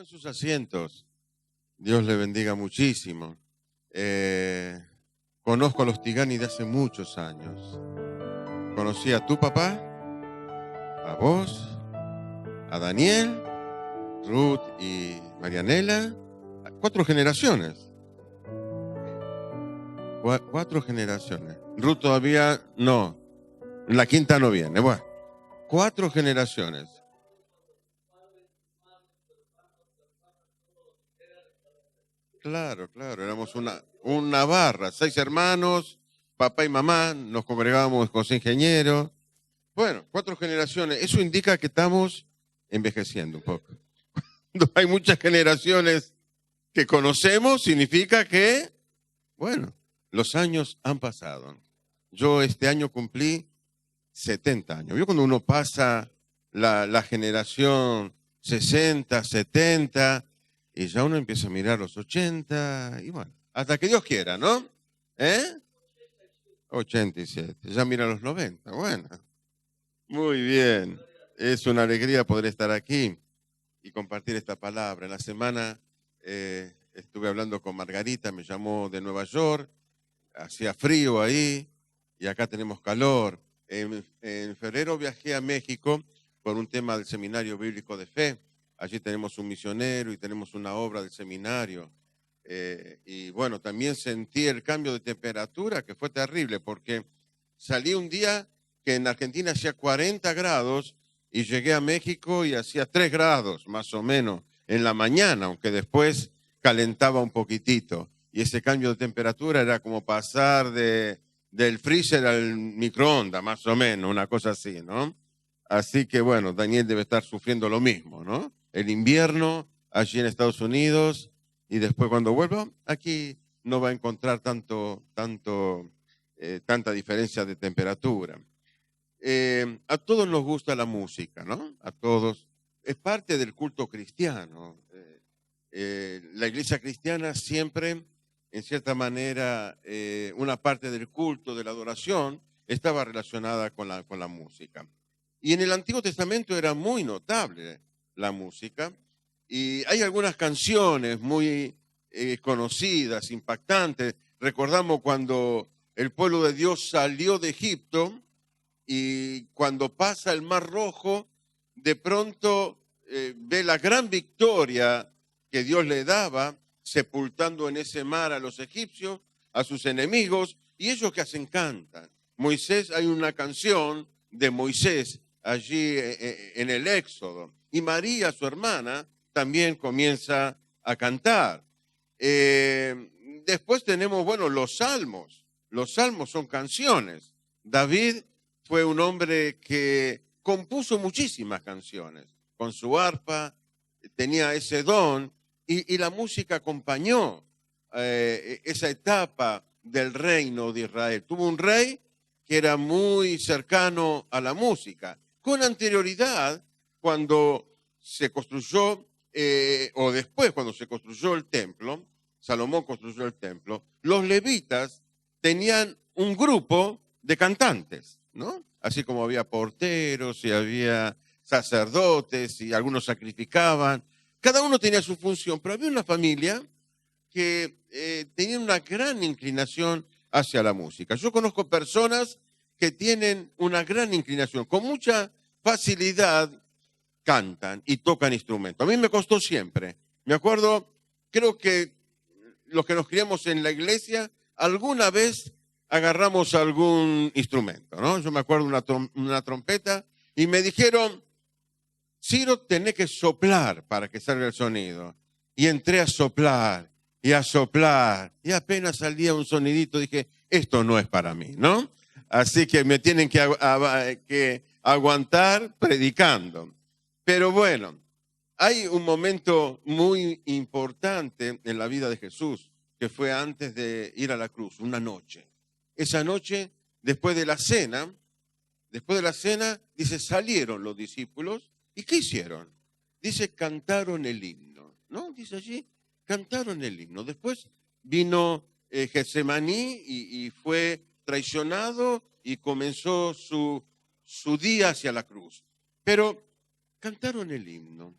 Tomen sus asientos. Dios le bendiga muchísimo. Conozco a los Tigani de hace muchos años. Conocí a tu papá, a vos, a Daniel, Ruth y Marianela. 4 generaciones. 4 generaciones. Ruth todavía no. La quinta no viene. Bueno, 4 generaciones. Claro, éramos una barra, 6 hermanos, papá y mamá, nos congregábamos con 6 ingenieros. Bueno, 4 generaciones, eso indica que estamos envejeciendo un poco. Cuando hay muchas generaciones que conocemos, significa que, bueno, los años han pasado. Yo este año cumplí 70 años. ¿Vio cuando uno pasa la generación 60, 70... y ya uno empieza a mirar los 80, y bueno, hasta que Dios quiera, ¿no? 87, ya mira los 90, bueno. Muy bien, es una alegría poder estar aquí y compartir esta palabra. En la semana estuve hablando con Margarita, me llamó de Nueva York, hacía frío ahí y acá tenemos calor. En febrero viajé a México por un tema del Seminario Bíblico de Fe. Allí tenemos un misionero y tenemos una obra del seminario. Y bueno, también sentí el cambio de temperatura, que fue terrible, porque salí un día que en Argentina hacía 40 grados y llegué a México y hacía 3 grados, más o menos, en la mañana, aunque después calentaba un poquitito. Y ese cambio de temperatura era como pasar del freezer al microondas, más o menos, una cosa así, ¿no? Así que bueno, Daniel debe estar sufriendo lo mismo, ¿no? El invierno allí en Estados Unidos y después cuando vuelva aquí no va a encontrar tanta diferencia de temperatura. A todos nos gusta la música, ¿no? A todos. Es parte del culto cristiano. La iglesia cristiana siempre, en cierta manera, una parte del culto, de la adoración, estaba relacionada con la música. Y en el Antiguo Testamento era muy notable la música. Y hay algunas canciones muy conocidas, impactantes. Recordamos cuando el pueblo de Dios salió de Egipto y cuando pasa el Mar Rojo, de pronto ve la gran victoria que Dios le daba, sepultando en ese mar a los egipcios, a sus enemigos, y ellos que hacen cantan. Moisés, hay una canción de Moisés allí en el Éxodo. Y María, su hermana, también comienza a cantar. Después tenemos, bueno, los salmos. Los salmos son canciones. David fue un hombre que compuso muchísimas canciones. Con su arpa tenía ese don y la música acompañó esa etapa del reino de Israel. Tuvo un rey que era muy cercano a la música. Con anterioridad, cuando se construyó, o después cuando se construyó el templo, Salomón construyó el templo, los levitas tenían un grupo de cantantes, ¿no? Así como había porteros y había sacerdotes y algunos sacrificaban. Cada uno tenía su función, pero había una familia que tenía una gran inclinación hacia la música. Yo conozco personas que tienen una gran inclinación, con mucha facilidad cantan y tocan instrumentos. A mí me costó siempre. Me acuerdo, creo que los que nos criamos en la iglesia, alguna vez agarramos algún instrumento, ¿no? Yo me acuerdo una trompeta y me dijeron, Ciro, tenés que soplar para que salga el sonido. Y entré a soplar y a soplar y apenas salía un sonidito, dije, esto no es para mí, ¿no? Así que me tienen que aguantar predicando. Pero bueno, hay un momento muy importante en la vida de Jesús, que fue antes de ir a la cruz, una noche. Esa noche, después de la cena, dice, salieron los discípulos, ¿y qué hicieron? Dice, cantaron el himno, ¿no? Dice allí, cantaron el himno. Después vino Getsemaní y fue traicionado y comenzó su día hacia la cruz. Pero cantaron el himno.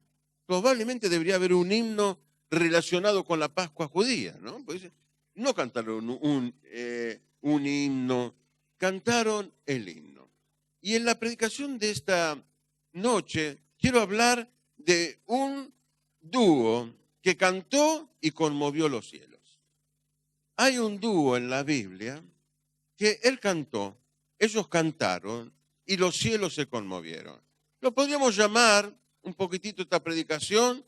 probablemente debería haber un himno relacionado con la Pascua judía, ¿no? Pues no cantaron un himno, cantaron el himno. Y en la predicación de esta noche quiero hablar de un dúo que cantó y conmovió los cielos. Hay un dúo en la Biblia que él cantó, ellos cantaron y los cielos se conmovieron. Lo podríamos llamar un poquitito esta predicación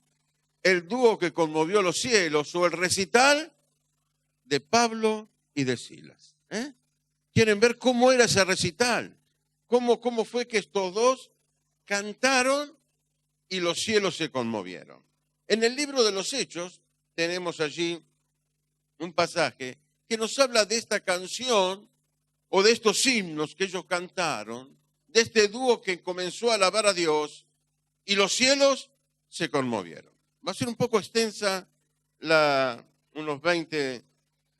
el dúo que conmovió los cielos o el recital de Pablo y de Silas. ¿Quieren ver cómo era ese recital? ¿Cómo fue que estos dos cantaron y los cielos se conmovieron? En el libro de los Hechos tenemos allí un pasaje que nos habla de esta canción o de estos himnos que ellos cantaron, de este dúo que comenzó a alabar a Dios y los cielos se conmovieron. Va a ser un poco extensa, unos 20,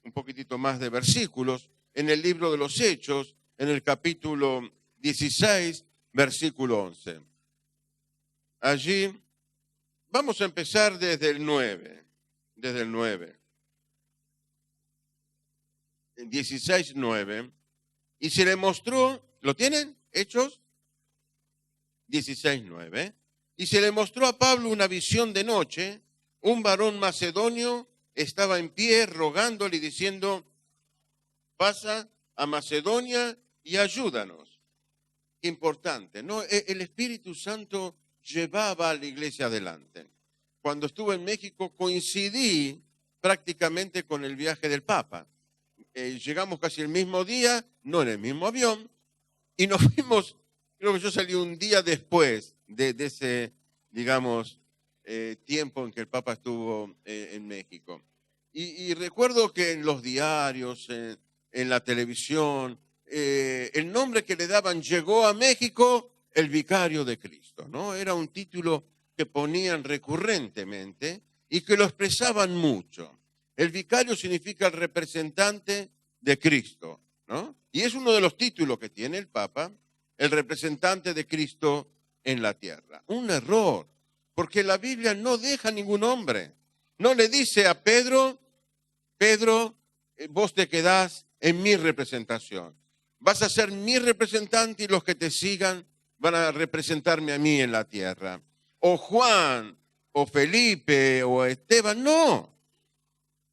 un poquitito más de versículos, en el libro de los Hechos, en el capítulo 16, versículo 11. Allí vamos a empezar desde el 9. 16, 9. Y se le mostró, ¿lo tienen? Hechos 16, 9. Y se le mostró a Pablo una visión de noche. Un varón macedonio estaba en pie rogándole y diciendo, pasa a Macedonia y ayúdanos. Importante, ¿no? El Espíritu Santo llevaba a la iglesia adelante. Cuando estuve en México coincidí prácticamente con el viaje del Papa. Llegamos casi el mismo día, no en el mismo avión, y nos fuimos, creo que yo salí un día después de ese, digamos, tiempo en que el Papa estuvo en México. Y recuerdo que en los diarios, en la televisión, el nombre que le daban, llegó a México el vicario de Cristo, ¿no? Era un título que ponían recurrentemente y que lo expresaban mucho. El vicario significa el representante de Cristo, ¿no? Y es uno de los títulos que tiene el Papa, el representante de Cristo en la tierra. Un error, porque la Biblia no deja ningún hombre. No le dice a Pedro, vos te quedás en mi representación. Vas a ser mi representante y los que te sigan van a representarme a mí en la tierra. O Juan, o Felipe, o Esteban, no.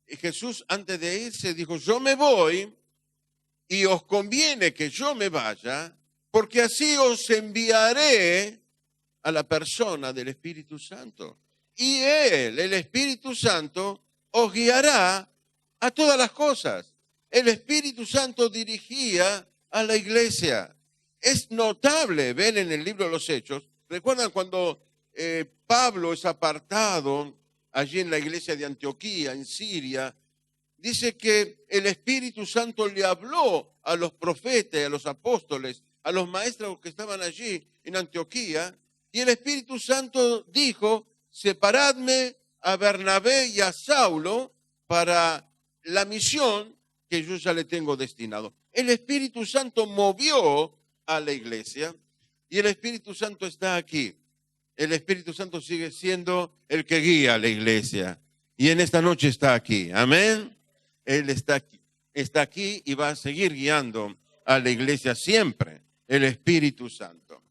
Y Jesús antes de irse dijo, yo me voy y os conviene que yo me vaya, porque así os enviaré a la persona del Espíritu Santo. Y Él, el Espíritu Santo, os guiará a todas las cosas. El Espíritu Santo dirigía a la iglesia. Es notable, ven en el libro de los Hechos, recuerdan cuando Pablo es apartado allí en la iglesia de Antioquía, en Siria, dice que el Espíritu Santo le habló a los profetas, a los apóstoles, a los maestros que estaban allí en Antioquía, y el Espíritu Santo dijo, separadme a Bernabé y a Saulo para la misión que yo ya le tengo destinado. El Espíritu Santo movió a la iglesia y el Espíritu Santo está aquí. El Espíritu Santo sigue siendo el que guía a la iglesia. Y en esta noche está aquí. Amén. Él está aquí y va a seguir guiando a la iglesia siempre. El Espíritu Santo.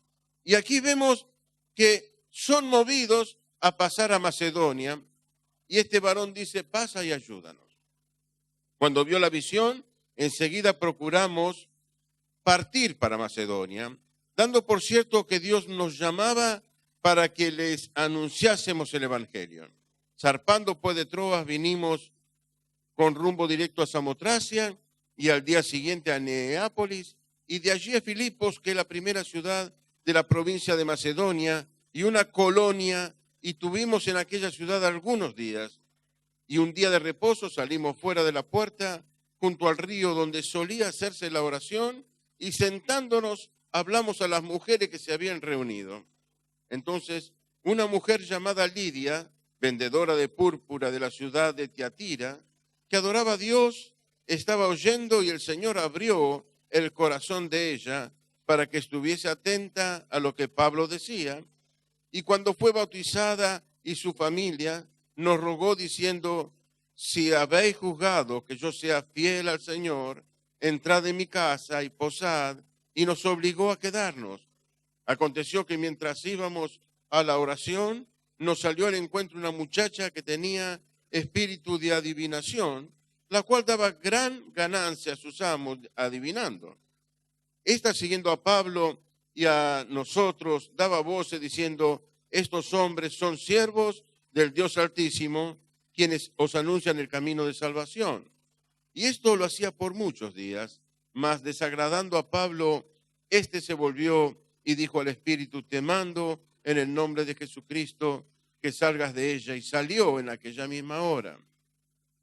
Y aquí vemos que son movidos a pasar a Macedonia. Y este varón dice, pasa y ayúdanos. Cuando vio la visión, enseguida procuramos partir para Macedonia, dando por cierto que Dios nos llamaba para que les anunciásemos el Evangelio. Zarpando pues de Troas vinimos con rumbo directo a Samotracia y al día siguiente a Neápolis y de allí a Filipos, que es la primera ciudad de la provincia de Macedonia y una colonia, y tuvimos en aquella ciudad algunos días. Y un día de reposo salimos fuera de la puerta junto al río donde solía hacerse la oración y sentándonos hablamos a las mujeres que se habían reunido. Entonces, una mujer llamada Lidia, vendedora de púrpura de la ciudad de Tiatira, que adoraba a Dios, estaba oyendo y el Señor abrió el corazón de ella para que estuviese atenta a lo que Pablo decía. Y cuando fue bautizada, y su familia, nos rogó diciendo: si habéis juzgado que yo sea fiel al Señor, entrad en mi casa y posad, y nos obligó a quedarnos. Aconteció que mientras íbamos a la oración, nos salió al encuentro una muchacha que tenía espíritu de adivinación, la cual daba gran ganancia a sus amos adivinando. Esta, siguiendo a Pablo y a nosotros, daba voces diciendo: estos hombres son siervos del Dios Altísimo, quienes os anuncian el camino de salvación. Y esto lo hacía por muchos días, mas desagradando a Pablo, éste se volvió y dijo al espíritu: te mando en el nombre de Jesucristo que salgas de ella. Y salió en aquella misma hora.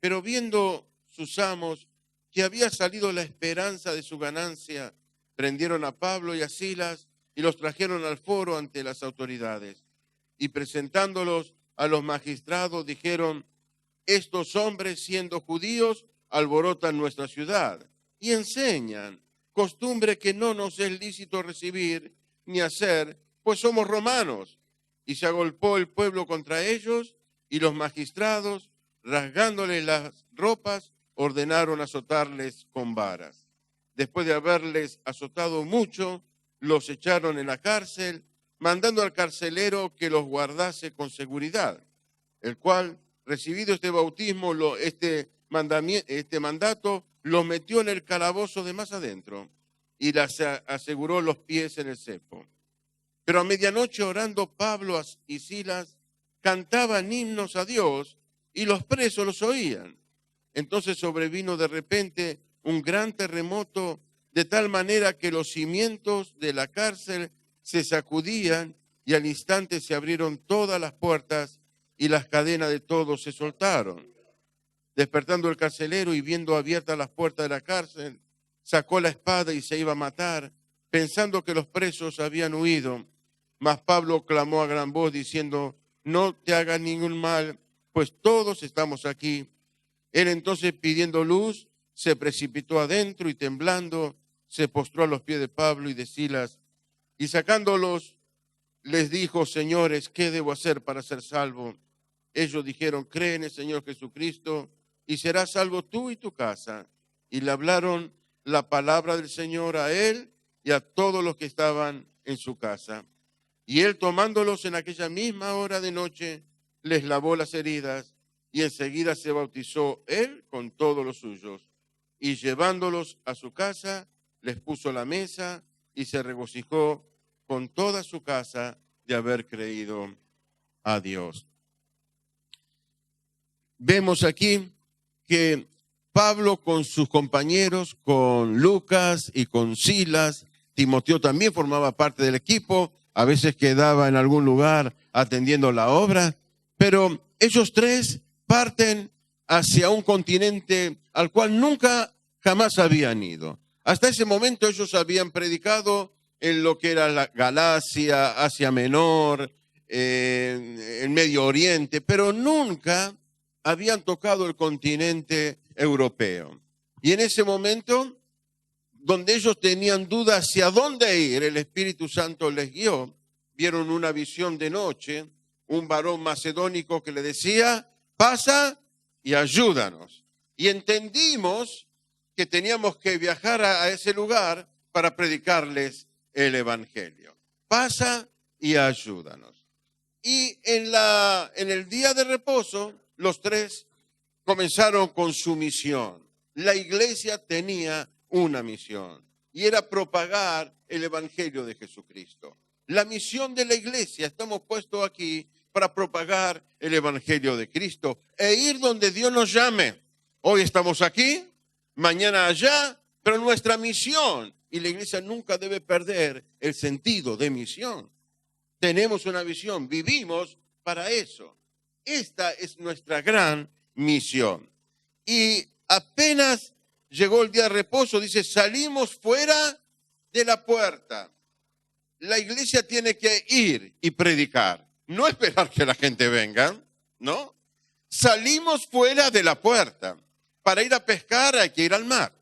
Pero viendo sus amos que había salido la esperanza de su ganancia, prendieron a Pablo y a Silas y los trajeron al foro ante las autoridades. Y presentándolos a los magistrados, dijeron: estos hombres, siendo judíos, alborotan nuestra ciudad y enseñan costumbre que no nos es lícito recibir ni hacer, pues somos romanos. Y se agolpó el pueblo contra ellos, y los magistrados, rasgándoles las ropas, ordenaron azotarles con varas. Después de haberles azotado mucho, los echaron en la cárcel, mandando al carcelero que los guardase con seguridad, el cual, recibido este bautismo, este mandato, los metió en el calabozo de más adentro y las aseguró los pies en el cepo. Pero a medianoche, orando, Pablo y Silas cantaban himnos a Dios y los presos los oían. Entonces sobrevino de repente un gran terremoto, de tal manera que los cimientos de la cárcel se sacudían y al instante se abrieron todas las puertas y las cadenas de todos se soltaron. Despertando el carcelero y viendo abiertas las puertas de la cárcel, sacó la espada y se iba a matar, pensando que los presos habían huido. Mas Pablo clamó a gran voz diciendo: no te hagas ningún mal, pues todos estamos aquí. Él entonces, pidiendo luz, se precipitó adentro y temblando se postró a los pies de Pablo y de Silas, y sacándolos les dijo: señores, ¿qué debo hacer para ser salvo? Ellos dijeron: cree en el Señor Jesucristo y serás salvo tú y tu casa. Y le hablaron la palabra del Señor a él y a todos los que estaban en su casa. Y él, tomándolos en aquella misma hora de noche, les lavó las heridas y enseguida se bautizó él con todos los suyos. Y llevándolos a su casa, les puso la mesa y se regocijó con toda su casa de haber creído a Dios. Vemos aquí que Pablo con sus compañeros, con Lucas y con Silas, Timoteo también formaba parte del equipo, a veces quedaba en algún lugar atendiendo la obra, pero ellos tres parten hacia un continente al cual nunca jamás habían ido. Hasta ese momento ellos habían predicado en lo que era la Galacia, Asia Menor, el Medio Oriente, pero nunca habían tocado el continente europeo. Y en ese momento, donde ellos tenían duda hacia dónde ir, el Espíritu Santo les guió. Vieron una visión de noche, un varón macedónico que le decía: pasa y ayúdanos. Y entendimos que teníamos que viajar a ese lugar para predicarles el Evangelio. Pasa y ayúdanos. Y en el día de reposo, los tres comenzaron con su misión. La iglesia tenía una misión y era propagar el Evangelio de Jesucristo. La misión de la iglesia, estamos puestos aquí para propagar el Evangelio de Cristo e ir donde Dios nos llame. Hoy estamos aquí, mañana allá, pero nuestra misión, y la iglesia nunca debe perder el sentido de misión. Tenemos una visión, vivimos para eso. Esta es nuestra gran misión. Y apenas llegó el día de reposo, dice: salimos fuera de la puerta. La iglesia tiene que ir y predicar, no esperar que la gente venga, ¿no? Salimos fuera de la puerta. Para ir a pescar hay que ir al mar.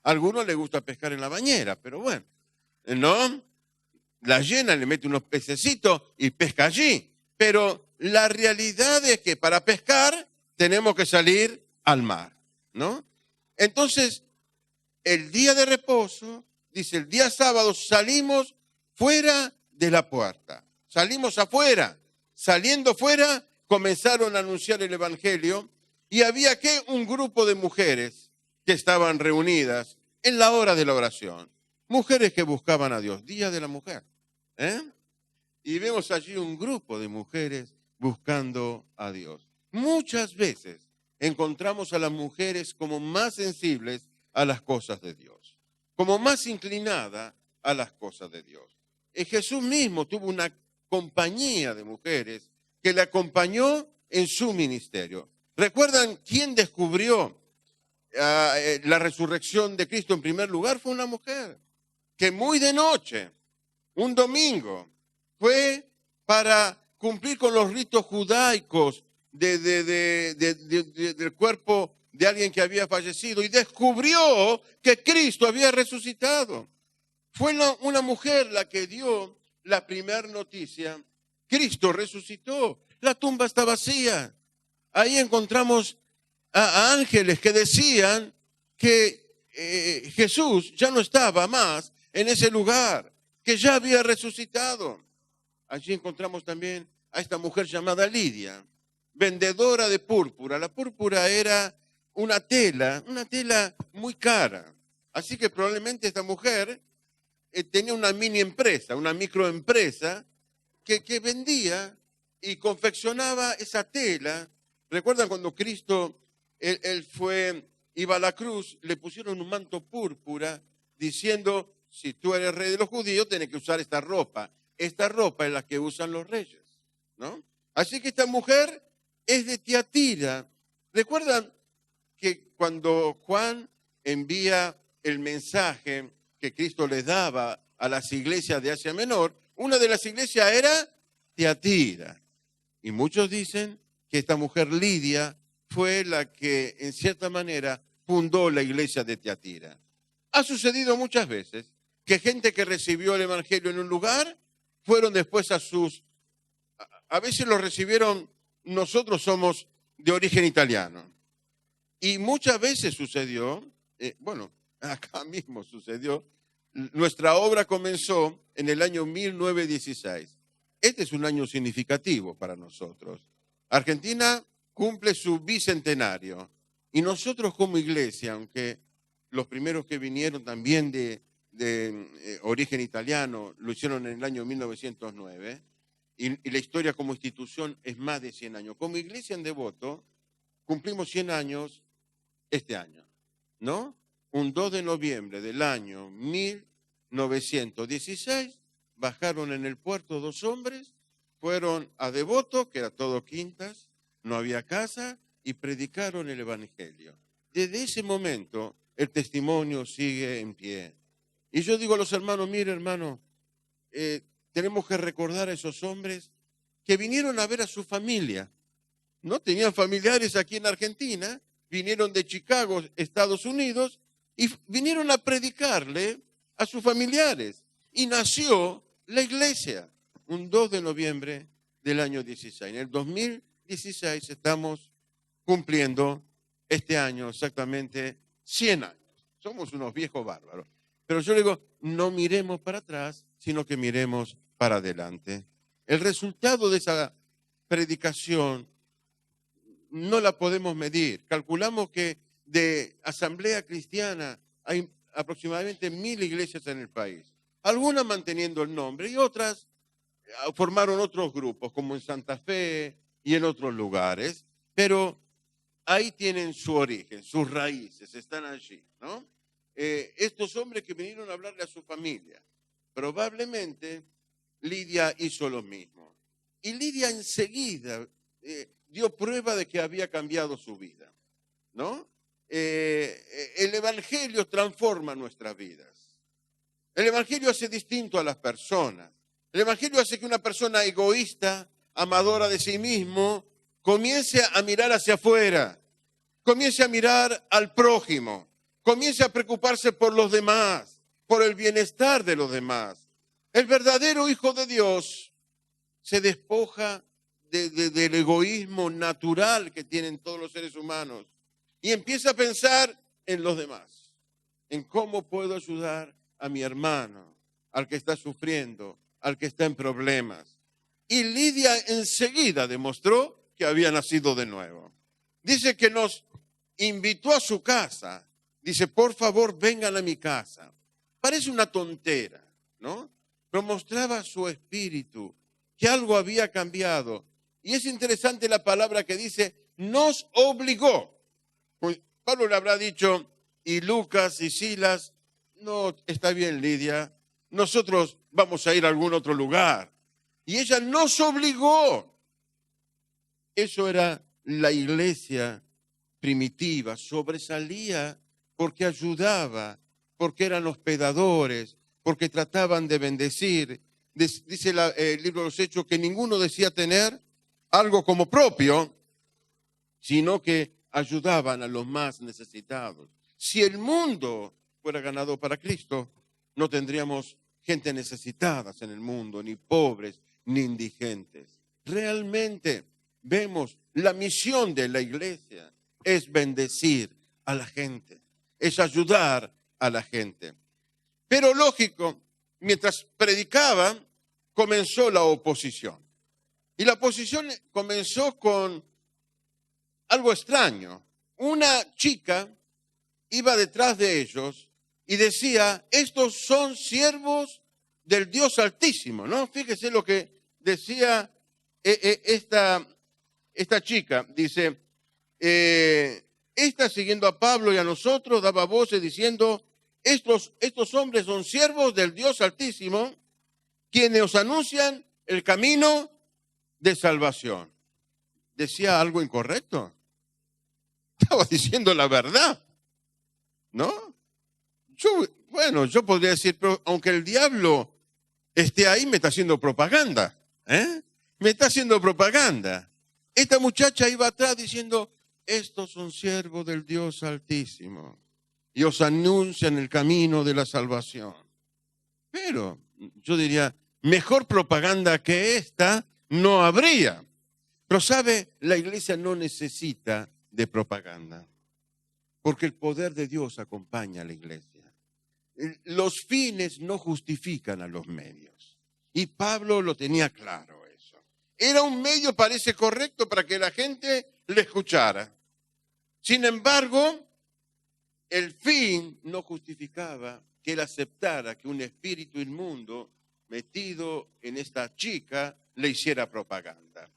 A algunos les gusta pescar en la bañera, pero bueno, ¿no? La llena, le mete unos pececitos y pesca allí. Pero la realidad es que para pescar tenemos que salir al mar, ¿no? Entonces, el día de reposo, dice, el día sábado salimos fuera de la puerta. Salimos afuera. Saliendo fuera, comenzaron a anunciar el evangelio y había que un grupo de mujeres que estaban reunidas en la hora de la oración. Mujeres que buscaban a Dios. Día de la mujer. Y vemos allí un grupo de mujeres buscando a Dios. Muchas veces encontramos a las mujeres como más sensibles a las cosas de Dios, como más inclinada a las cosas de Dios. Jesús mismo tuvo una compañía de mujeres que le acompañó en su ministerio. ¿Recuerdan quién descubrió la resurrección de Cristo en primer lugar? Fue una mujer que muy de noche, un domingo, fue para cumplir con los ritos judaicos del cuerpo de alguien que había fallecido y descubrió que Cristo había resucitado. Fue una mujer la que dio la primera noticia. Cristo resucitó, la tumba está vacía. Ahí encontramos a ángeles que decían que Jesús ya no estaba más en ese lugar, que ya había resucitado. Allí encontramos también a esta mujer llamada Lidia, vendedora de púrpura. La púrpura era una tela muy cara. Así que probablemente esta mujer tenía una mini empresa, una microempresa que vendía y confeccionaba esa tela. ¿Recuerdan cuando Cristo, él iba a la cruz, le pusieron un manto púrpura diciendo, si tú eres rey de los judíos, tienes que usar esta ropa. Esta ropa es la que usan los reyes, ¿no? Así que esta mujer es de Tiatira. ¿Recuerdan que cuando Juan envía el mensaje que Cristo les daba a las iglesias de Asia Menor, una de las iglesias era Tiatira? Y muchos dicen que esta mujer Lidia fue la que, en cierta manera, fundó la iglesia de Tiatira. Ha sucedido muchas veces que gente que recibió el evangelio en un lugar, fueron después a veces lo recibieron, nosotros somos de origen italiano. Y muchas veces sucedió, acá mismo sucedió, nuestra obra comenzó en el año 1916. Este es un año significativo para nosotros. Argentina cumple su bicentenario y nosotros como iglesia, aunque los primeros que vinieron también de origen italiano lo hicieron en el año 1909 y la historia como institución es más de 100 años. Como iglesia en Devoto cumplimos 100 años este año, ¿no? Un 2 de noviembre del año 1916 bajaron en el puerto 2 hombres, fueron a Devoto, que era todo quintas, no había casa, y predicaron el evangelio. Desde ese momento el testimonio sigue en pie. Y yo digo a los hermanos, mire hermano, tenemos que recordar a esos hombres que vinieron a ver a su familia. No tenían familiares aquí en Argentina, vinieron de Chicago, Estados Unidos, y vinieron a predicarle a sus familiares. Y nació la iglesia, un 2 de noviembre del año 16. En el 2016 estamos cumpliendo este año exactamente 100 años. Somos unos viejos bárbaros. Pero yo le digo, no miremos para atrás, sino que miremos para adelante. El resultado de esa predicación no la podemos medir. Calculamos que de asamblea cristiana hay aproximadamente 1000 iglesias en el país. Algunas manteniendo el nombre y otras formaron otros grupos, como en Santa Fe y en otros lugares. Pero ahí tienen su origen, sus raíces, están allí, ¿no? Estos hombres que vinieron a hablarle a su familia, probablemente Lidia hizo lo mismo. Y Lidia enseguida dio prueba de que había cambiado su vida, ¿no? El evangelio transforma nuestras vidas. El evangelio hace distinto a las personas. El evangelio hace que una persona egoísta, amadora de sí mismo, comience a mirar hacia afuera, comience a mirar al prójimo, comience a preocuparse por los demás, por el bienestar de los demás. El verdadero Hijo de Dios se despoja del egoísmo natural que tienen todos los seres humanos y empieza a pensar en los demás, en cómo puedo ayudar a mi hermano, al que está sufriendo, al que está en problemas. Y Lidia enseguida demostró que había nacido de nuevo. Dice que nos invitó a su casa. Dice, por favor, vengan a mi casa. Parece una tontera, ¿no? Pero mostraba su espíritu, que algo había cambiado. Y es interesante la palabra que dice, nos obligó. Pues Pablo le habrá dicho, y Lucas y Silas, no, está bien, Lidia, nosotros vamos a ir a algún otro lugar. Y ella nos obligó. Eso era la iglesia primitiva, sobresalía porque ayudaba, porque eran hospedadores, porque trataban de bendecir. Dice el libro de los Hechos que ninguno decía tener algo como propio, sino que ayudaban a los más necesitados. Si el mundo fuera ganado para Cristo, no tendríamos gente necesitada en el mundo, ni pobres, ni indigentes. Realmente vemos la misión de la iglesia es bendecir a la gente, es ayudar a la gente. Pero lógico, mientras predicaba, comenzó la oposición. Y la oposición comenzó con algo extraño. Una chica iba detrás de ellos y decía, estos son siervos del Dios Altísimo, ¿no? Fíjese lo que decía esta chica. Dice, esta siguiendo a Pablo y a nosotros daba voces diciendo, estos hombres son siervos del Dios Altísimo, quienes os anuncian el camino de salvación. ¿Decía algo incorrecto? Estaba diciendo la verdad, ¿no? Yo podría decir, pero aunque el diablo esté ahí, me está haciendo propaganda, Me está haciendo propaganda. Esta muchacha iba atrás diciendo, estos son siervos del Dios Altísimo y os anuncian el camino de la salvación. Pero yo diría, mejor propaganda que esta no habría. Pero sabe, la iglesia no necesita de propaganda, porque el poder de Dios acompaña a la iglesia. Los fines no justifican a los medios. Y Pablo lo tenía claro eso. Era un medio, parece correcto, para que la gente le escuchara. Sin embargo, el fin no justificaba que él aceptara que un espíritu inmundo metido en esta chica le hiciera propaganda.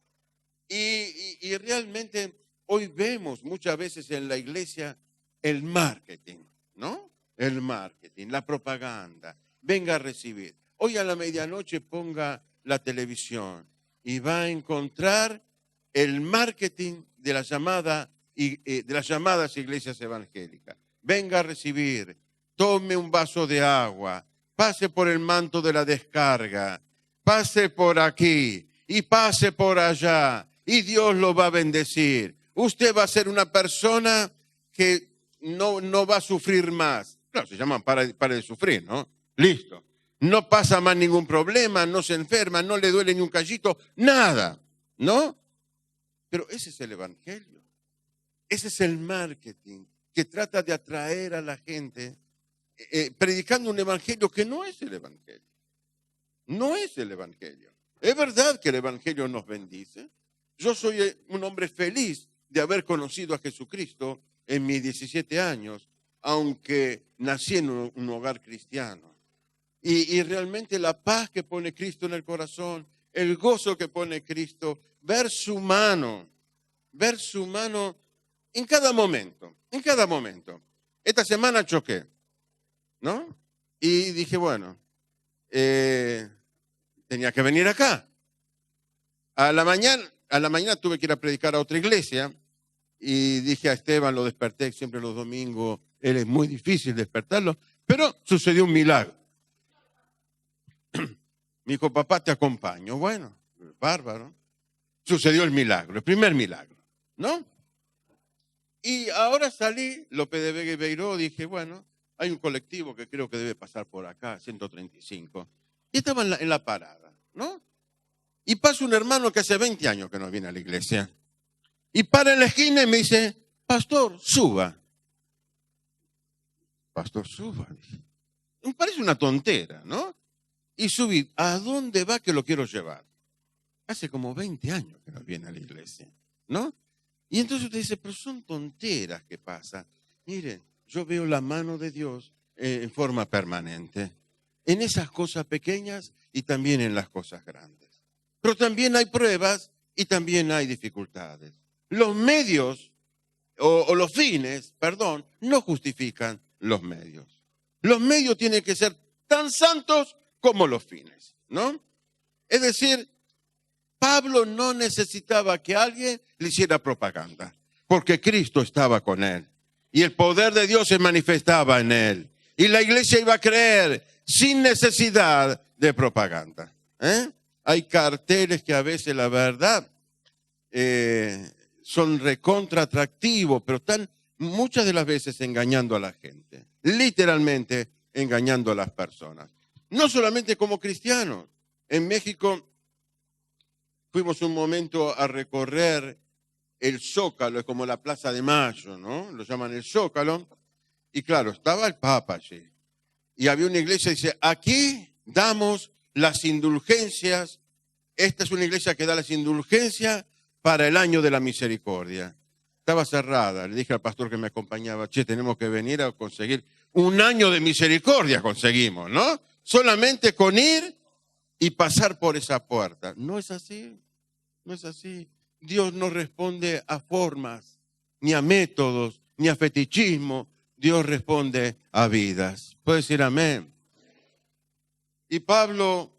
Y realmente hoy vemos muchas veces en la iglesia el marketing, ¿no? El marketing, la propaganda. Venga a recibir. Hoy a la medianoche ponga la televisión y va a encontrar el marketing de la llamada de las llamadas iglesias evangélicas. Venga a recibir, tome un vaso de agua, pase por el manto de la descarga, pase por aquí y pase por allá y Dios lo va a bendecir. Usted va a ser una persona que no va a sufrir más. Claro, se llama para de sufrir, ¿no? Listo. No pasa más ningún problema, no se enferma, no le duele ni un callito, nada, ¿no? Pero ese es el evangelio. Ese es el marketing que trata de atraer a la gente predicando un evangelio que no es el evangelio. No es el evangelio. Es verdad que el evangelio nos bendice. Yo soy un hombre feliz de haber conocido a Jesucristo en mis 17 años, aunque nací en un hogar cristiano. Y realmente la paz que pone Cristo en el corazón, el gozo que pone Cristo, ver su mano en cada momento. Esta semana choqué, ¿no? Y dije, bueno, tenía que venir acá. A la mañana tuve que ir a predicar a otra iglesia y dije a Esteban, lo desperté siempre los domingos, él es muy difícil despertarlo, pero sucedió un milagro. Me dijo, papá, te acompaño. Bueno, bárbaro. Sucedió el milagro, el primer milagro, ¿no? Y ahora salí, López de Vega y Beiró, dije, bueno, hay un colectivo que creo que debe pasar por acá, 135. Y estaba en la parada, ¿no? Y pasa un hermano que hace 20 años que no viene a la iglesia. Y para en la esquina y me dice, pastor, suba. Pastor, suba. Me parece una tontera, ¿no? Y subí, ¿a dónde va que lo quiero llevar? Hace como 20 años que no viene a la iglesia, ¿no? Y entonces usted dice, pero son tonteras que pasan. Miren, yo veo la mano de Dios en forma permanente, en esas cosas pequeñas y también en las cosas grandes. Pero también hay pruebas y también hay dificultades. Los medios o los fines, perdón, no justifican los medios. Los medios tienen que ser tan santos como los fines, ¿no? Es decir, Pablo no necesitaba que alguien le hiciera propaganda, porque Cristo estaba con él y el poder de Dios se manifestaba en él. Y la iglesia iba a creer sin necesidad de propaganda. Hay carteles que a veces, la verdad, son recontra atractivos, pero están muchas de las veces engañando a la gente, literalmente engañando a las personas. No solamente como cristianos. En México fuimos un momento a recorrer el Zócalo, es como la Plaza de Mayo, ¿no? Lo llaman el Zócalo. Y claro, estaba el Papa allí. Y había una iglesia que dice, aquí damos las indulgencias. Esta es una iglesia que da las indulgencias para el año de la misericordia. Estaba cerrada. Le dije al pastor que me acompañaba, che, tenemos que venir a conseguir un año de misericordia, conseguimos, ¿no? Solamente con ir y pasar por esa puerta. No es así, no es así. Dios no responde a formas, ni a métodos, ni a fetichismo. Dios responde a vidas. ¿Puede decir amén? Y Pablo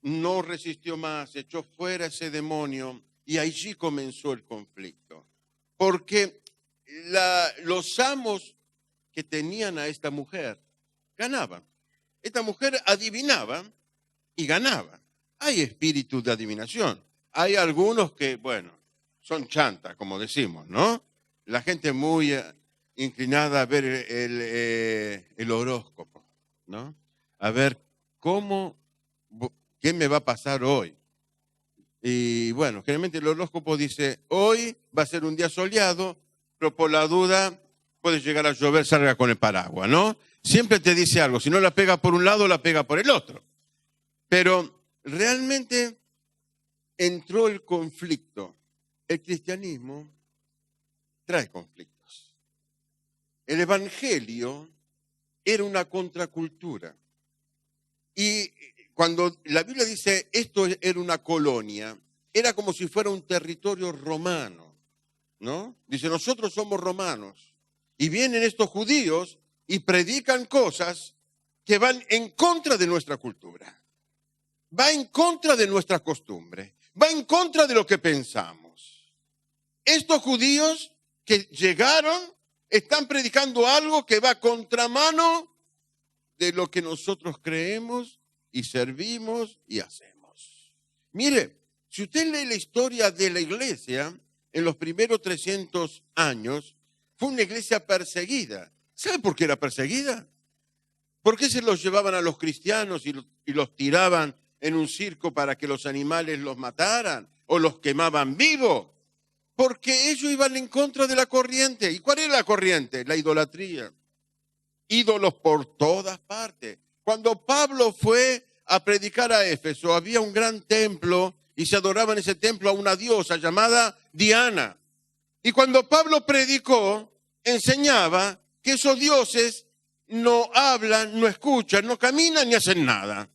no resistió más, echó fuera ese demonio y allí comenzó el conflicto. Porque los amos que tenían a esta mujer ganaban. Esta mujer adivinaba y ganaba. Hay espíritus de adivinación. Hay algunos que, bueno, son chantas, como decimos, ¿no? La gente muy inclinada a ver el horóscopo, ¿no? A ver qué me va a pasar hoy. Y bueno, generalmente el horóscopo dice, hoy va a ser un día soleado, pero por la duda puede llegar a llover, salga con el paraguas, ¿no? Siempre te dice algo, si no la pega por un lado, la pega por el otro. Pero realmente entró el conflicto. El cristianismo trae conflictos. El evangelio era una contracultura. Y cuando la Biblia dice esto era una colonia, era como si fuera un territorio romano, ¿no? Dice, nosotros somos romanos. Y vienen estos judíos y predican cosas que van en contra de nuestra cultura. Va en contra de nuestras costumbres. Va en contra de lo que pensamos. Estos judíos que llegaron están predicando algo que va a contramano de lo que nosotros creemos y servimos y hacemos. Mire, si usted lee la historia de la iglesia, en los primeros 300 años, fue una iglesia perseguida. ¿Sabe por qué era perseguida? ¿Por qué se los llevaban a los cristianos y los tiraban en un circo para que los animales los mataran o los quemaban vivos? Porque ellos iban en contra de la corriente. ¿Y cuál era la corriente? La idolatría. Ídolos por todas partes. Cuando Pablo fue a predicar a Éfeso, había un gran templo y se adoraba en ese templo a una diosa llamada Diana. Y cuando Pablo predicó, enseñaba que esos dioses no hablan, no escuchan, no caminan ni hacen nada.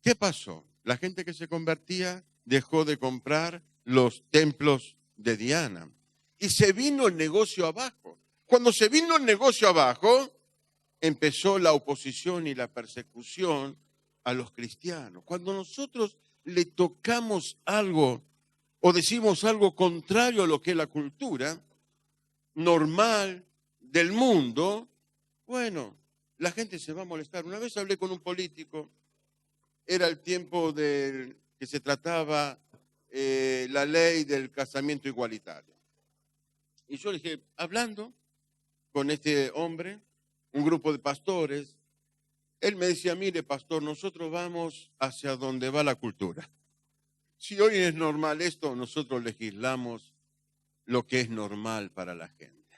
¿Qué pasó? La gente que se convertía dejó de comprar los templos de Diana. Y se vino el negocio abajo. Cuando se vino el negocio abajo, empezó la oposición y la persecución a los cristianos. Cuando nosotros le tocamos algo o decimos algo contrario a lo que es la cultura normal del mundo, bueno, la gente se va a molestar. Una vez hablé con un político, era el tiempo que se trataba la ley del casamiento igualitario. Y yo le dije, hablando con este hombre, un grupo de pastores, él me decía, mire pastor, nosotros vamos hacia donde va la cultura. Si hoy es normal esto, nosotros legislamos lo que es normal para la gente,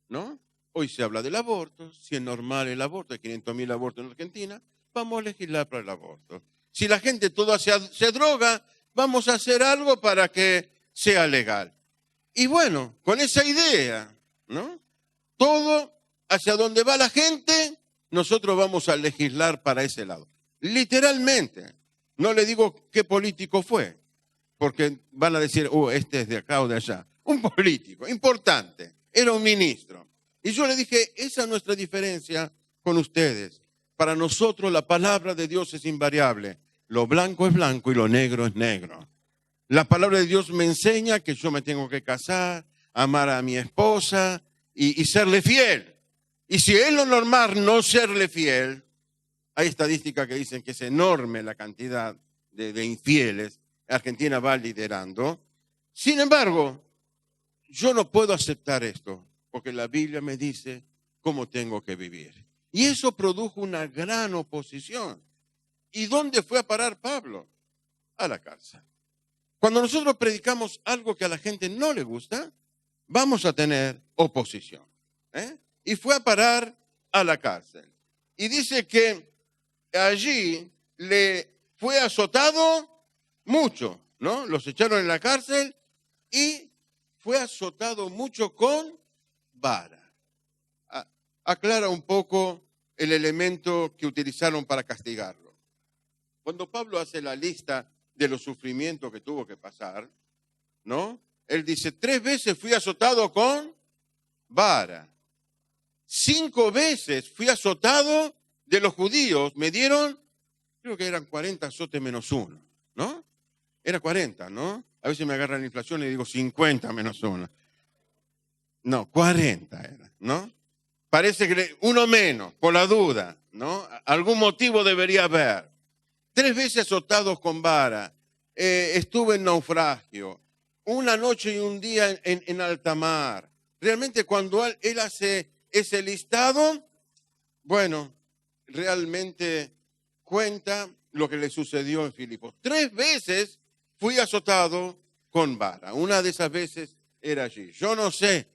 ¿no? Hoy se habla del aborto, si es normal el aborto, hay 500.000 abortos en Argentina, vamos a legislar para el aborto. Si la gente toda se droga, vamos a hacer algo para que sea legal. Y bueno, con esa idea, ¿no? Todo hacia donde va la gente, nosotros vamos a legislar para ese lado. Literalmente. No le digo qué político fue, porque van a decir, este es de acá o de allá. Un político importante, era un ministro. Y yo le dije, esa es nuestra diferencia con ustedes. Para nosotros la palabra de Dios es invariable. Lo blanco es blanco y lo negro es negro. La palabra de Dios me enseña que yo me tengo que casar, amar a mi esposa y serle fiel. Y si es lo normal no serle fiel, hay estadísticas que dicen que es enorme la cantidad de infieles. Argentina va liderando. Sin embargo, yo no puedo aceptar esto, porque la Biblia me dice cómo tengo que vivir. Y eso produjo una gran oposición. ¿Y dónde fue a parar Pablo? A la cárcel. Cuando nosotros predicamos algo que a la gente no le gusta, vamos a tener oposición. Y fue a parar a la cárcel. Y dice que allí le fue azotado mucho, ¿no? Los echaron en la cárcel y fue azotado mucho con vara. Aclara un poco el elemento que utilizaron para castigarlo. Cuando Pablo hace la lista de los sufrimientos que tuvo que pasar, ¿no? Él dice, 3 veces fui azotado con vara. 5 veces fui azotado de los judíos. Me dieron, creo que eran 40 azotes menos 1, ¿no? Era 40, ¿no? A veces me agarra la inflación y digo 50 menos 1. No, 40 era, ¿no? Parece que uno menos, por la duda, ¿no? Algún motivo debería haber. 3 veces azotados con vara. Estuve en naufragio. Una noche y un día en alta mar. Realmente cuando él hace ese listado, bueno, realmente cuenta lo que le sucedió en Filipos. 3 veces fui azotado con vara. Una de esas veces era allí. Yo no sé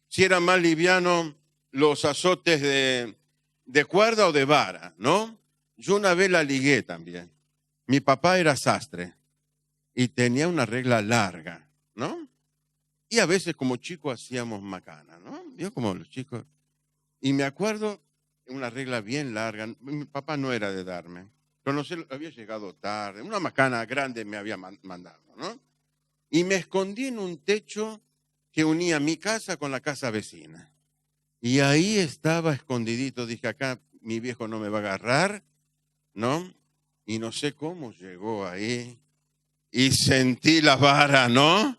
si era más liviano los azotes de cuerda o de vara, ¿no? Yo una vez la ligué también. Mi papá era sastre y tenía una regla larga, ¿no? Y a veces como chicos hacíamos macana, ¿no? Yo como los chicos. Y me acuerdo, una regla bien larga. Mi papá no era de darme. Pero no sé, había llegado tarde. Una macana grande me había mandado, ¿no? Y me escondí en un techo que unía mi casa con la casa vecina. Y ahí estaba escondidito. Dije, acá mi viejo no me va a agarrar, ¿no? Y no sé cómo llegó ahí. Y sentí la vara, ¿no?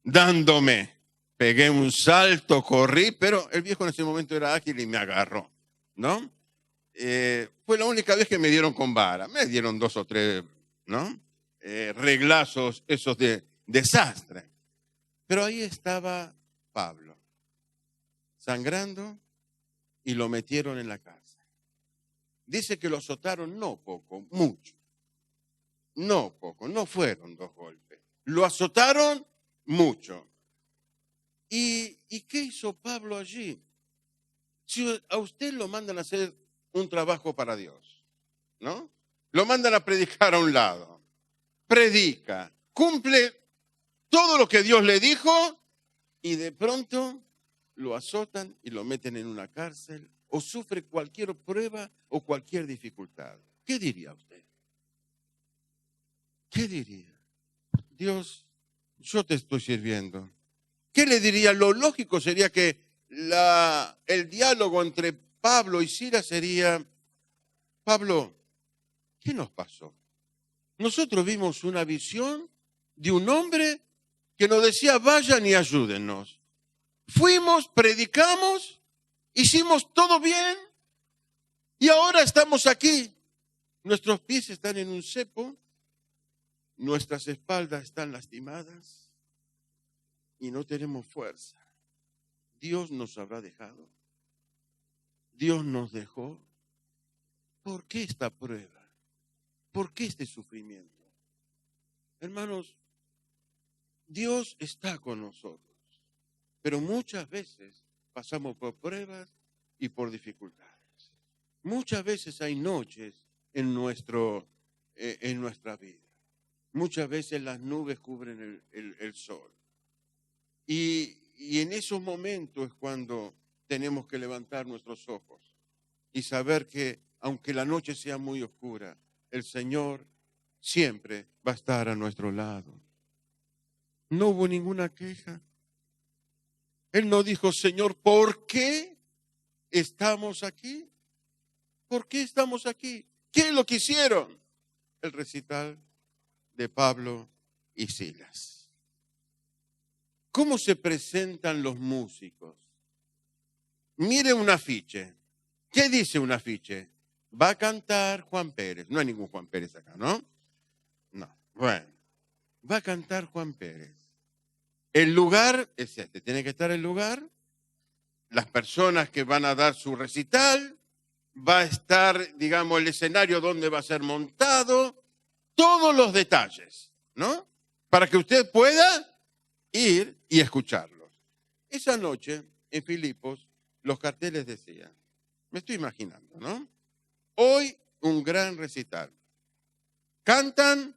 Dándome. Pegué un salto, corrí, pero el viejo en ese momento era ágil y me agarró, ¿no? Fue la única vez que me dieron con vara. Me dieron 2 o 3, ¿no? Reglazos, esos de desastre. Pero ahí estaba Pablo, sangrando, y lo metieron en la cárcel. Dice que lo azotaron no poco, mucho. No poco, no fueron 2 golpes. Lo azotaron mucho. ¿Y qué hizo Pablo allí? Si a usted lo mandan a hacer un trabajo para Dios, ¿no? Lo mandan a predicar a un lado. Predica, cumple todo lo que Dios le dijo y de pronto lo azotan y lo meten en una cárcel o sufre cualquier prueba o cualquier dificultad. ¿Qué diría usted? ¿Qué diría? Dios, yo te estoy sirviendo. ¿Qué le diría? Lo lógico sería que el diálogo entre Pablo y Silas sería, Pablo, ¿qué nos pasó? Nosotros vimos una visión de un hombre que nos decía, vayan y ayúdennos. Fuimos, predicamos, hicimos todo bien y ahora estamos aquí. Nuestros pies están en un cepo, nuestras espaldas están lastimadas y no tenemos fuerza. Dios nos habrá dejado. Dios nos dejó. ¿Por qué esta prueba? ¿Por qué este sufrimiento? Hermanos, Dios está con nosotros, pero muchas veces pasamos por pruebas y por dificultades. Muchas veces hay noches en nuestra vida. Muchas veces las nubes cubren el sol. Y en esos momentos es cuando tenemos que levantar nuestros ojos y saber que aunque la noche sea muy oscura, el Señor siempre va a estar a nuestro lado. No hubo ninguna queja. Él no dijo, Señor, ¿por qué estamos aquí? ¿Por qué estamos aquí? ¿Qué es lo que hicieron? El recital de Pablo y Silas. ¿Cómo se presentan los músicos? Mire un afiche. ¿Qué dice un afiche? Va a cantar Juan Pérez. No hay ningún Juan Pérez acá, ¿no? No. Bueno, va a cantar Juan Pérez. El lugar es este. Tiene que estar el lugar. Las personas que van a dar su recital. Va a estar, digamos, el escenario donde va a ser montado. Todos los detalles, ¿no? Para que usted pueda ir y escucharlos. Esa noche, en Filipos, los carteles decían, me estoy imaginando, ¿no? Hoy un gran recital. Cantan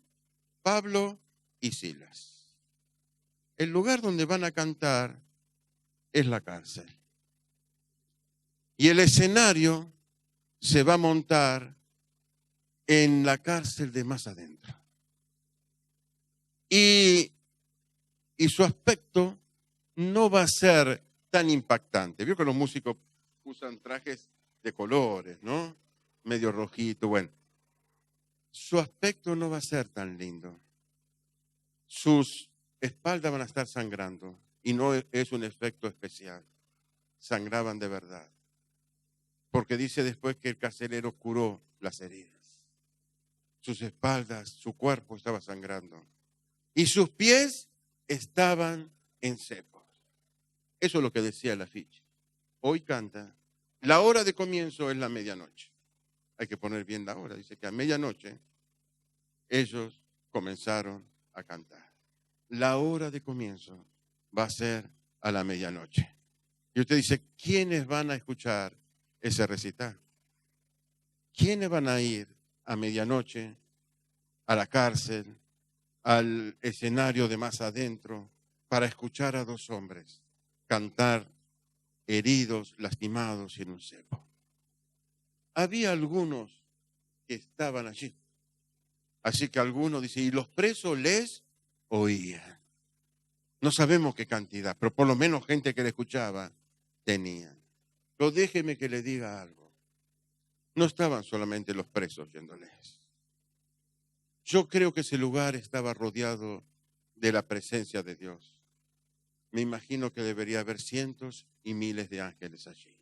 Pablo y Silas. El lugar donde van a cantar es la cárcel. Y el escenario se va a montar en la cárcel de más adentro. Y su aspecto no va a ser tan impactante. Vio que los músicos usan trajes de colores, ¿no? Medio rojito, bueno. Su aspecto no va a ser tan lindo. Sus espaldas van a estar sangrando. Y no es un efecto especial. Sangraban de verdad. Porque dice después que el carcelero curó las heridas. Sus espaldas, su cuerpo estaba sangrando. Y sus pies estaban en cepos. Eso es lo que decía el afiche. Hoy canta. La hora de comienzo es la medianoche. Hay que poner bien la hora. Dice que a medianoche ellos comenzaron a cantar. La hora de comienzo va a ser a la medianoche. Y usted dice, ¿quiénes van a escuchar ese recital? ¿Quiénes van a ir a medianoche a la cárcel, al escenario de más adentro, para escuchar a dos hombres cantar heridos, lastimados y en un cepo? Había algunos que estaban allí. Así que algunos dicen, y los presos les oían. No sabemos qué cantidad, pero por lo menos gente que le escuchaba tenían. Pero déjeme que le diga algo. No estaban solamente los presos yéndoles. Yo creo que ese lugar estaba rodeado de la presencia de Dios. Me imagino que debería haber cientos y miles de ángeles allí,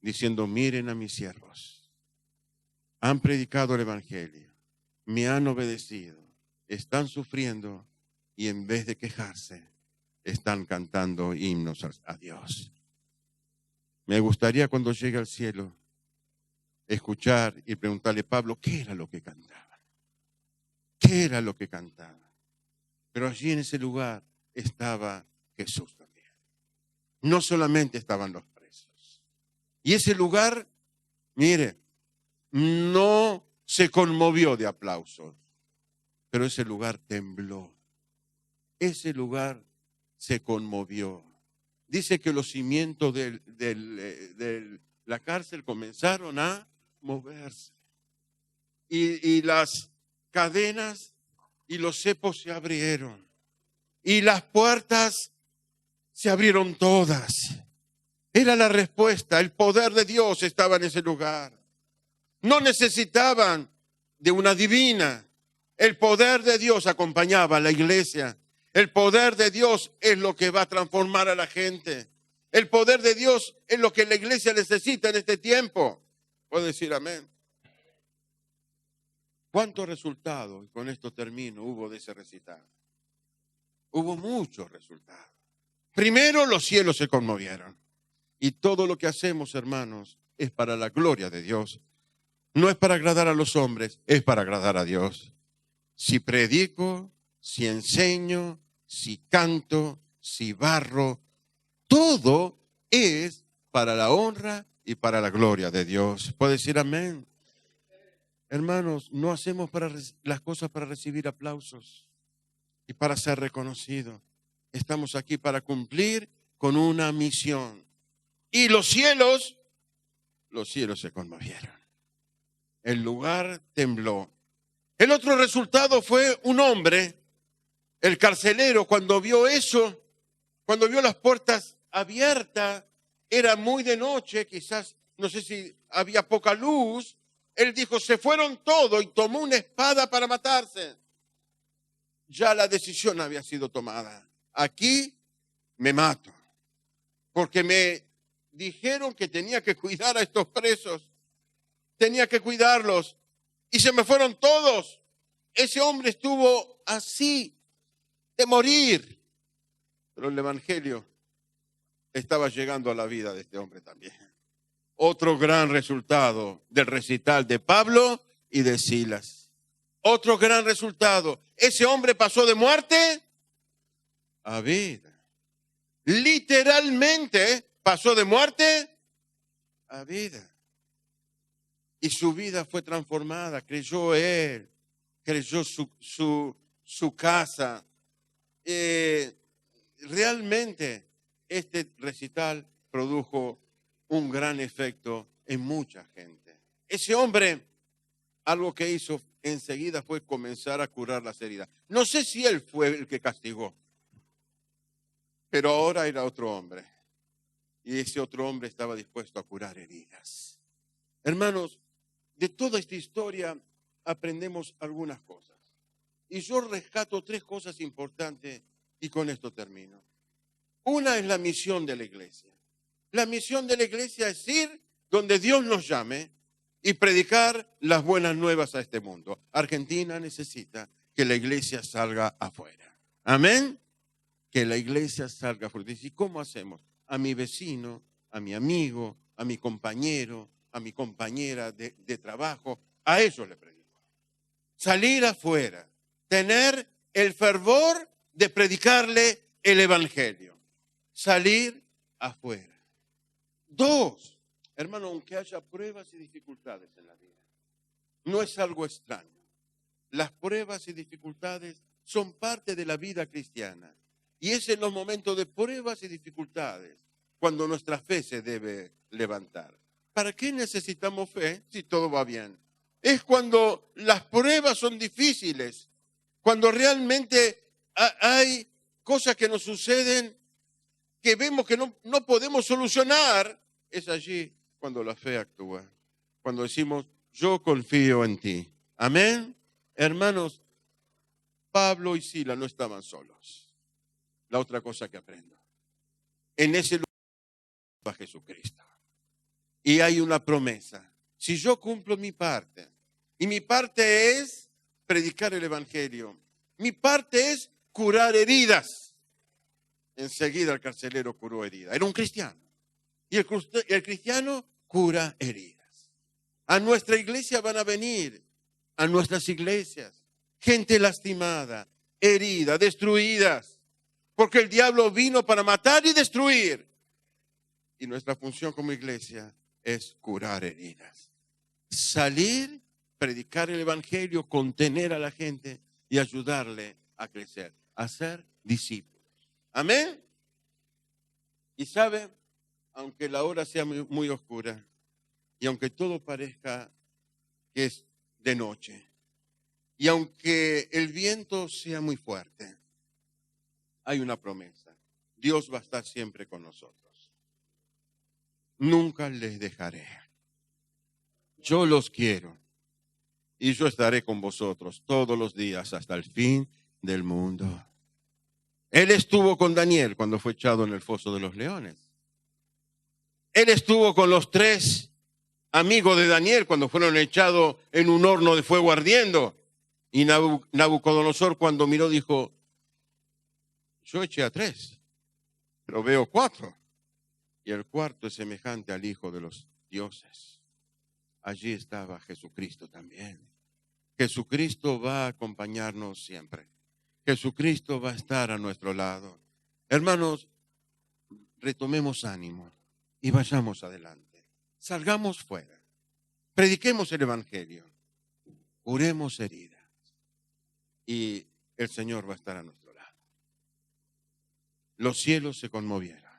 diciendo, miren a mis siervos. Han predicado el evangelio, me han obedecido, están sufriendo y en vez de quejarse, están cantando himnos a Dios. Me gustaría cuando llegue al cielo escuchar y preguntarle, Pablo, ¿qué era lo que cantaba? ¿Qué era lo que cantaba? Pero allí en ese lugar estaba Jesús también. No solamente estaban los presos. Y ese lugar, mire, no se conmovió de aplausos, pero ese lugar tembló. Ese lugar se conmovió. Dice que los cimientos de la cárcel comenzaron a moverse. Y las cadenas y los cepos se abrieron. Y las puertas se abrieron todas. Era la respuesta. El poder de Dios estaba en ese lugar. No necesitaban de una divina. El poder de Dios acompañaba a la iglesia. El poder de Dios es lo que va a transformar a la gente. El poder de Dios es lo que la iglesia necesita en este tiempo. ¿Puedo decir amén? ¿Cuántos resultados, y con esto termino, hubo de ese recital? Hubo muchos resultados. Primero, los cielos se conmovieron. Y todo lo que hacemos, hermanos, es para la gloria de Dios. No es para agradar a los hombres, es para agradar a Dios. si predico, si enseño, si canto, si barro, todo es para la honra y para la gloria de Dios. ¿Puede decir amén? Hermanos, no hacemos las cosas para recibir aplausos y para ser reconocidos. Estamos aquí para cumplir con una misión. Y los cielos se conmovieron. El lugar tembló. El otro resultado fue un hombre, el carcelero, cuando vio eso, cuando vio las puertas abiertas, era muy de noche, quizás, no sé si había poca luz, él dijo, se fueron todos, y tomó una espada para matarse. Ya la decisión había sido tomada. Aquí me mato, porque me dijeron que tenía que cuidar a estos presos, tenía que cuidarlos, y se me fueron todos. Ese hombre estuvo así de morir, pero el evangelio estaba llegando a la vida de este hombre también. Otro gran resultado del recital de Pablo y de Silas. Otro gran resultado. Ese hombre pasó de muerte a vida. Literalmente pasó de muerte a vida. Y su vida fue transformada. Creyó él, creyó su casa. Realmente este recital produjo un gran efecto en mucha gente. Ese hombre, algo que hizo enseguida fue comenzar a curar las heridas. No sé si él fue el que castigó, pero ahora era otro hombre. Y ese otro hombre estaba dispuesto a curar heridas. Hermanos, de toda esta historia aprendemos algunas cosas. Y yo rescato 3 cosas importantes y con esto termino. Una es la misión de la iglesia. La misión de la iglesia es ir donde Dios nos llame y predicar las buenas nuevas a este mundo. Argentina necesita que la iglesia salga afuera. Amén. Que la iglesia salga afuera. ¿Y cómo hacemos? A mi vecino, a mi amigo, a mi compañero, a mi compañera de trabajo, a ellos le predico. Salir afuera, tener el fervor de predicarle el evangelio. Salir afuera. 2, hermano, aunque haya pruebas y dificultades en la vida, no es algo extraño. Las pruebas y dificultades son parte de la vida cristiana. Y es en los momentos de pruebas y dificultades cuando nuestra fe se debe levantar. ¿Para qué necesitamos fe si todo va bien? Es cuando las pruebas son difíciles, cuando realmente hay cosas que nos suceden que vemos que no podemos solucionar. Es allí cuando la fe actúa, cuando decimos, yo confío en ti. Amén. Hermanos, Pablo y Silas no estaban solos. La otra cosa que aprendo, en ese lugar va Jesucristo. Y hay una promesa. Si yo cumplo mi parte, y mi parte es predicar el evangelio, mi parte es curar heridas. Enseguida el carcelero curó heridas. Era un cristiano. Y el cristiano cura heridas. A nuestra iglesia van a venir, a nuestras iglesias, gente lastimada, herida, destruidas. Porque el diablo vino para matar y destruir. Y nuestra función como iglesia es curar heridas. Salir, predicar el evangelio, contener a la gente y ayudarle a crecer, a ser discípulos. Amén. Y sabe, aunque la hora sea muy, muy oscura y aunque todo parezca que es de noche y aunque el viento sea muy fuerte, hay una promesa. Dios va a estar siempre con nosotros. Nunca les dejaré. Yo los quiero y yo estaré con vosotros todos los días hasta el fin del mundo. Él estuvo con Daniel cuando fue echado en el foso de los leones. Él estuvo con los 3 amigos de Daniel cuando fueron echados en un horno de fuego ardiendo. Y Nabucodonosor cuando miró dijo, yo eché a 3, pero veo 4. Y el 4 es semejante al Hijo de los dioses. Allí estaba Jesucristo también. Jesucristo va a acompañarnos siempre. Jesucristo va a estar a nuestro lado. Hermanos, retomemos ánimo y vayamos adelante. Salgamos fuera. Prediquemos el Evangelio. Curemos heridas. Y el Señor va a estar a nuestro lado. Los cielos se conmovieron.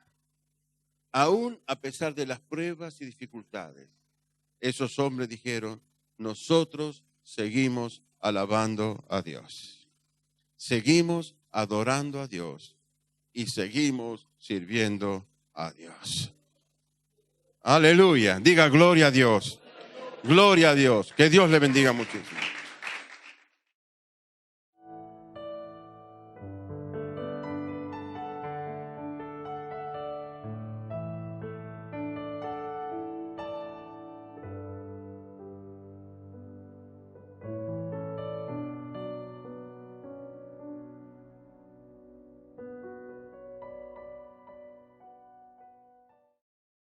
Aún a pesar de las pruebas y dificultades, esos hombres dijeron, nosotros seguimos alabando a Dios. Seguimos adorando a Dios y seguimos sirviendo a Dios. Aleluya. Diga gloria a Dios. Gloria a Dios. Que Dios le bendiga muchísimo.